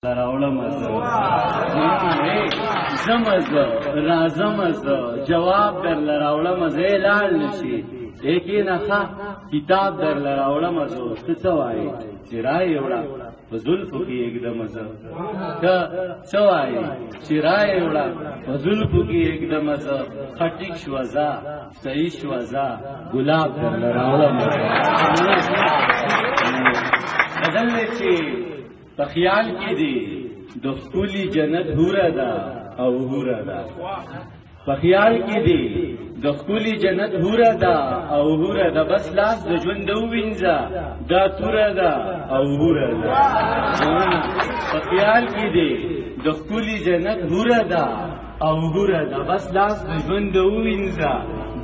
راوړمزه زمزه رازمزه جواب در لراوړمزه لاړ نشي یکی نخا کتاب در لراوړمزه څه څه وایي چې رای وړه په زلفو کې एकदमزه که څه وایي چې رای وړه په زلفو کې एकदमزه خټیک شوزه صحیح شوزه ګلاب در لراوړمزه بدل چې په خیال کې دی د خولي جنت هوره ده او هوره ده په خیال کې دی د خولي جنت هوره ده او هوره ده بس لاس د ژوند وینځه دا توره ده او هوره ده په خیال کې دی د خولي جنت هوره ده او هوره ده بس لاس د ژوند وینځه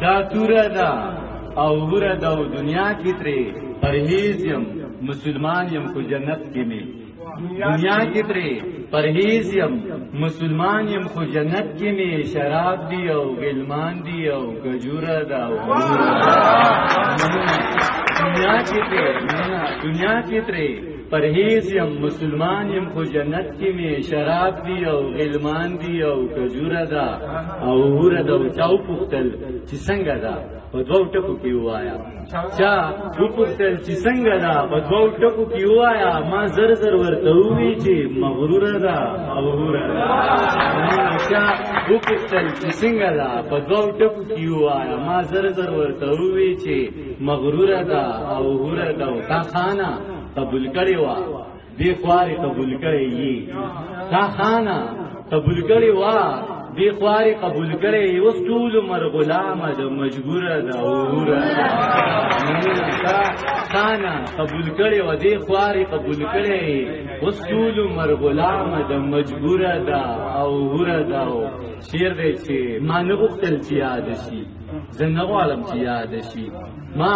دا توره ده او هوره ده او دنیا کې ترې پرهیز یم مسلمان یم خو جنت کې می دنیا کې پرې پرهیز یم مسلمان یم خو جنت کې می شراب دی او غلمان دی او کجوره ده دنیا کې پرې پرهیز یم مسلمان یم خو جنت کې می شراب دی او غلمان دی او کجوره ده او هوره ده او چاو پختل چې څنګه ده په دوو ټکو کې وایا چا وپختل چې څنګه ده په دوو ټکو کې وایا ما زر زر ورته وی چې مغرور ده او هوره ده چا وپختل چې څنګه ده په دوو ټکو کې وایا ما زر زر ورته وی چې مغرور ده او هوره ده تا خانه قبول کړي وا دی خواري قبول کړي یي تا خانه قبول کړي وا دی خواري قبول کړي اوس ټول مر غلام د مجبور ده اور تا خانه قبول کړي و دی خواري قبول کړي اوس ټول مر غلام د مجبور ده او اور ده شیر دی چې ما نه غوښتل چې یاد شي زه نه غواړم چې یاد شي ما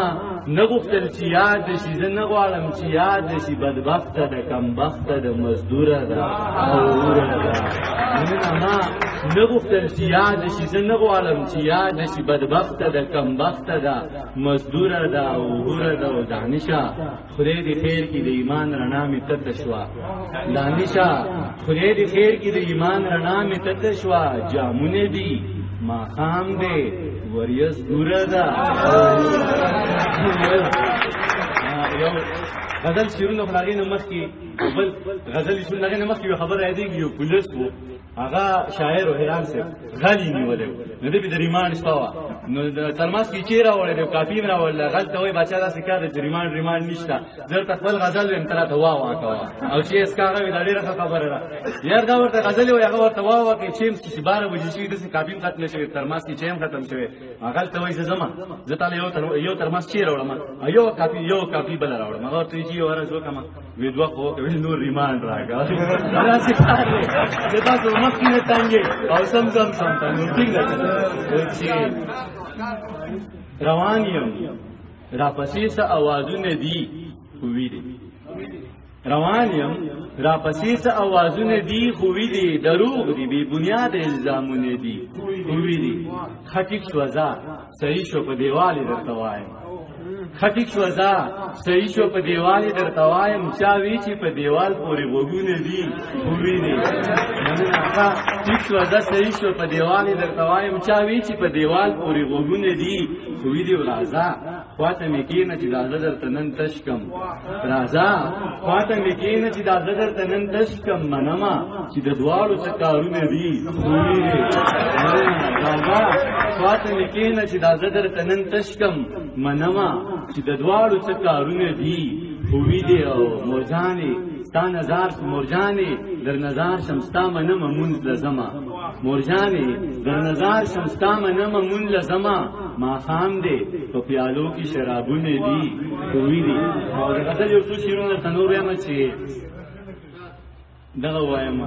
نه غوښتل چې یاد شي زه نه غواړم چې یاد شي بدبخته ده کمبخته ده مزدوره ده او اوره ده ما نه غوښتل چې یاد شي زه نه غواړم چې یاد شي بدبخته ده کمبخته ده مزدوره ده او اوره ده او دانشه خدای دې خیر کړي د ایمان رڼا مې تته شوه دانشه خدای دې خیر کړي د ایمان رڼا مې تته شوه جامونه دي ماښام دی وریځ دوره ده یو غزل شیرونه خو هغې نه مخکې بل غزل شیرونه هغې نه مخکې یو خبر یادېږي یو پولیس و هغه شاعر و حیران صاحب غل یې نیولی و نو ده پې د ریمانډ شپه وه نو د ترماس کې چی راوړی دی کاپي م راوړله غل ته وایي باچا داسې کار دی چې ریمانډ نشته زه درته خپل غزل ویم ته راته واه کوه او چې اسکا هغه وي دا ډېره ښه خبره ده یار دا ورته غزل وایي هغه ورته واه کړي چې چې 12 بجې شوي داسې کاپي م ختمه شوې ترماس کې چای م ختم شوی هغه ته وایي زه ځم زه تاله یو ترماس چی راوړم یو کاپي بله راوړم هغه ورته وایي چې یو ورځ وکړم وی دوه خو وکړه نور ریمانډ راکړه داسې کار دی چې تاسو مخکې نه تنګې او سم ته نو ټینګ ده چې روان یم راپسې څه اوازونه دي خو ویدي روان یم راپسې څه اوازونه دي خو ویدي دروغ دي بې بنیاده الزامونه دي خو ویدي خټیک سوځه صحیح شو په دیوال یې درته وایم خټیک شوځه صحیح شو په دیوال یې درته وایم چا وی چې په دیوال پورې غوږونه دي خو ویدي خټیک شوځه صحیح شو په دیوال یې درته وایم چا وی چې په دیوال پورې غوږونه دي خو ویدي راځه خواته مې کېنه چې دا زه درته نن تش کم راځه خواته مې کېنه چې دا زه درته نن تش کم منمه چې د دواړو څه کارونه دي خو ویدي راځه خواته مې کېنه چې دا زه درته نن تش کم منمه چې د دواړو څه کارونه دي خو ویدي او مرجانې ستا نظار مرجانې در نظار شم ستا منمه مونځ لزمه مرجانې در نظار شم ستا منمه مونځ لزمه ماښام دی په پیالو کې شرابونه دي خو ویدي او د غزل یو څو شعرونه درته نور وایم چې دغه وایم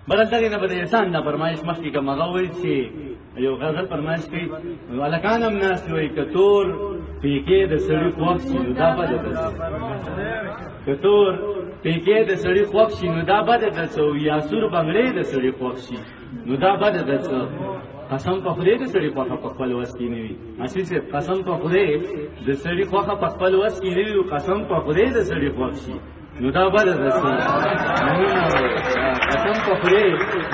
بل دغې نه به د انسان دا فرمایش مخکې کوم هغه وایي چې یو غزل فرمایش کوي هلکان هم ناست وایي که تور پیکې د سړي خوښ شي نو دا بده ده که تور پیکې د سړي خوښ شي نو دا بده ده څه یا سور بنګړې د سړي خوښ شي نو دا بده ده څه قسم په خدای د سړي خوښه په خپل وس کې نه وي اسی سے قسم په خدای د سړي خوښه په خپل وس کې نه وي قسم په خدای د سړي خوښ شي نو دا بده ده څه قسم په خدای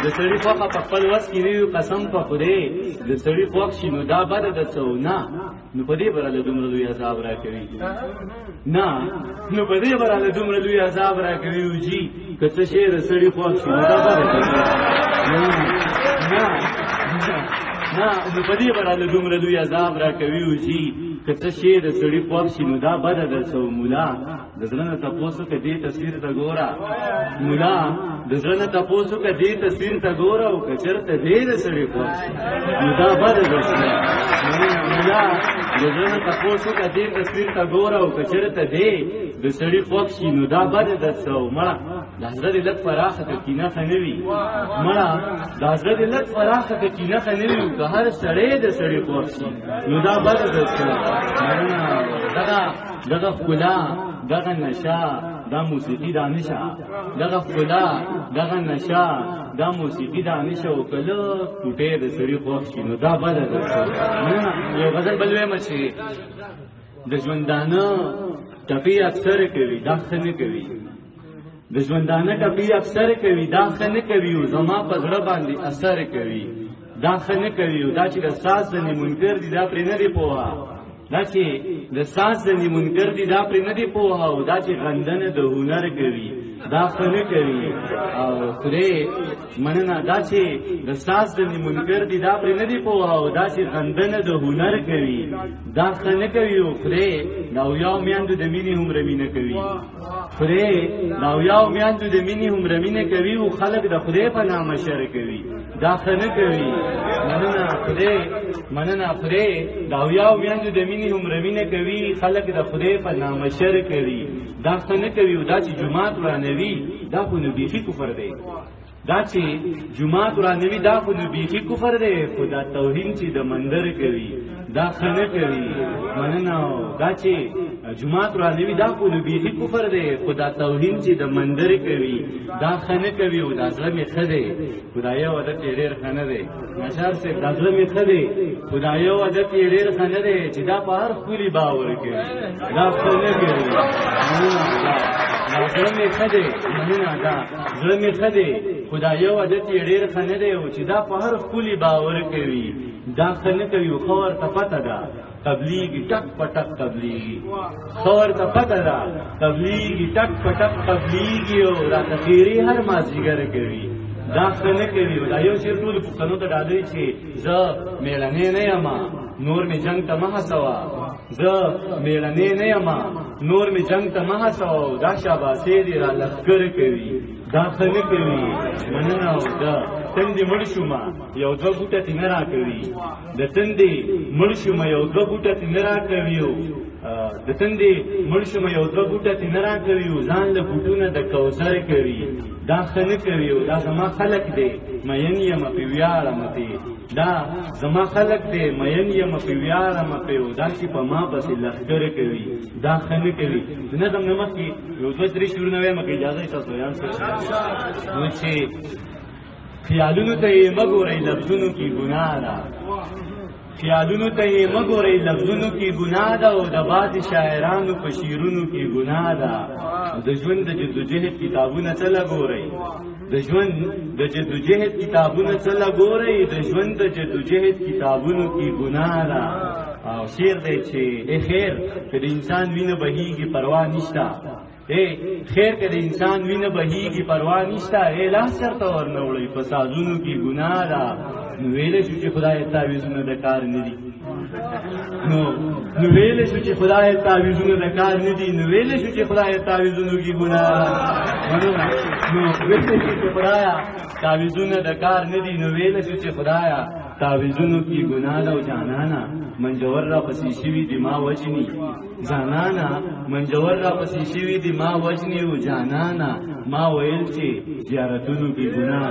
د سړي خوښه په خپل وس کې نه وي قسم په خدای د سړي خوښ شي نو دا بده ده څه نه نو په دې براله دومره لوی عذاب راکوي نه نو په دې براله دومره لوی عذاب راکوي وجي که څه شی د سړي خوښ شي نو دا بده ده نه نو په دې براله دومره لوی عذاب راکوي وجي که څه شی د سړي خوښ شي نو دا بده ده څه مولا د زړه نه تپوسو که دې تصویر ته ګوره مولا د زړه نه تپوسو که دې تصویر ته ګوره او که چېرته دې د سړي خوښ شي نو دا بده ده څه مولا د زړه نه تپوسو که دې تصویر ته ګوره او که چېرته دې د سړي خوښ شي نو دا بده ده څه مړه د زړه دې لږ پراخه که کینه ښه نه وي مړه د زړه دې لږ پراخه که کینه ښه نه وي که هر سړی د سړي خوښ شي نو دا بده ده څه دغه ښکلا دغه نشه دا موسیقي دا نشه دغه ښکلا دغه نشه دا موسیقي دا نشه او که لږ ټوټې د سړي خوښ شي نو دا بده ده یو غزل بل وایم چې د ژوندانه ټپې اکثر کوي دا ښه نه کوي د ژوندانه ټپې اکثر کوي دا ښه نه کوي او زما په زړه باندې اثر کوي دا ښه نه کوي او دا چې د ساز ځنې منکر دي دا پرې نه دی پوهه دا چې د ساز ځنې منکر دي دا پرې نه دی پوهه او دا چې غندنه د هنر کوي دا ښه نه کوي او خدای مننه دا چې د ساز ځنې منکر دي دا پرې نه دی پوهه او دا چې غندنه د هنر کوي دا ښه نه کوي او خدای د اویاو میندو د مینې هومره مینه کوي خدای د اویاو میندو د مینې هومره مینه کوي او خلک د خدای په نامه شر کوي دا ښه نه کوي مننه خدای مننه خدای د اویاو میندو د مینې هومره مینه کوي خلک د خدای په نامه شر کوي دا ښه نه کوي او دا چې جومات ورانوي دا خو نو بیخي کفر دی دا چې جومات ورانوي دا خو نو بیخي کفر دی خو دا توهین چې د مندر کوي دا ښه نه کوي مننه دا چې جومات ورانوي دا خو نو بیخي کفر دی خو دا توهین چې د مندر کوي دا ښه نه کوي او دا زړه مې ښه دی خدایه عادت یې ډېر ښه نه دی نشار صاحب دا زړه مې ښه دی خدایه عادت یې ډېر ښه نه دی چې دا په هر ښکلي باور کوي دا ښه نه کوي دا زړه مې ښه دی مننه دا زړه مې ښه دی خدایه عادت یې ډېر ښه نه دی او چې دا په هر ښکلي باور کوي دا ښه نه کوي او ښه ورته پته ده تبلیغی ټک پټک تبلیغی خور ته پته ده تبلیغی ټک پټک تبلیغی او راته خیري هر مازدیګر کوي دا ښه نه کوي دا یو شعر ټولو پښتنو ته ډالۍ چې زه میړنی نه یم نور مې جنګ ته مه هڅوه زه میړنی نه یم نور مې جنګ ته مه هڅوه دا شاباسې دې را لښکر کوي دا ښه نه کوي مننه او دا تندې مړ شومه یو دوه بوټه تې نه راکوي د تندې مړ شومه یو دوه بوټه تې نه راکوي د تندې مړ شومه یو دوه بوټه تې نه راکوي او ځان له بوټونه د کوثر کوي دا ښه نه کوي او دا زما خلک دی مین یم پې ویاړمه پې دا زما خلک دی مین یم پې ویاړمه پې او دا چې په ما پسې لښکر کوي دا ښه نه کوي د نظم نه مخکې یو دوه درې شعرونه وایم که اجازه یې تاسو بیان کړئ نو چې خیالونو ته یې مه ګورئ لفظونو کې ګناه ده خیالونو ته یې مه ګورئ لفظونو کې ګناه ده او د بعضې شاعرانو په شعرونو کې ګناه ده د ژوند د جدوجهد کتابونه څه لګورئ د ژوند د جدوجهد کتابونه څه لګورئ د ژوند د جدوجهد کتابونو کې ګناه ده او شعر دی چې ای خیر که د انسان وینه بهیږي پروا نشته خیر که د انسان وینه بهیږي پروا نشته لاس چرته ورنه وړئ په سازونو کې ګناه ده نو ویلی شو چې خدای تعویضونه د کار نه دي نو ویلی شو چې خدای تعویضونه د کار نه دي نو ویلی شو چې خدای تعویضونو کې ګناه ده نو ویلی شو چې خدای تعویضونه د کار نه دي نو ویلی شو چې خدایا تعویضونو کې ګناه ده او جانانا منجور را پسې شوي دي ما وجني جانانا منجور را پسې شوي دي ما وجني او جانانا ما ویل چې زیارتونو کې ګناه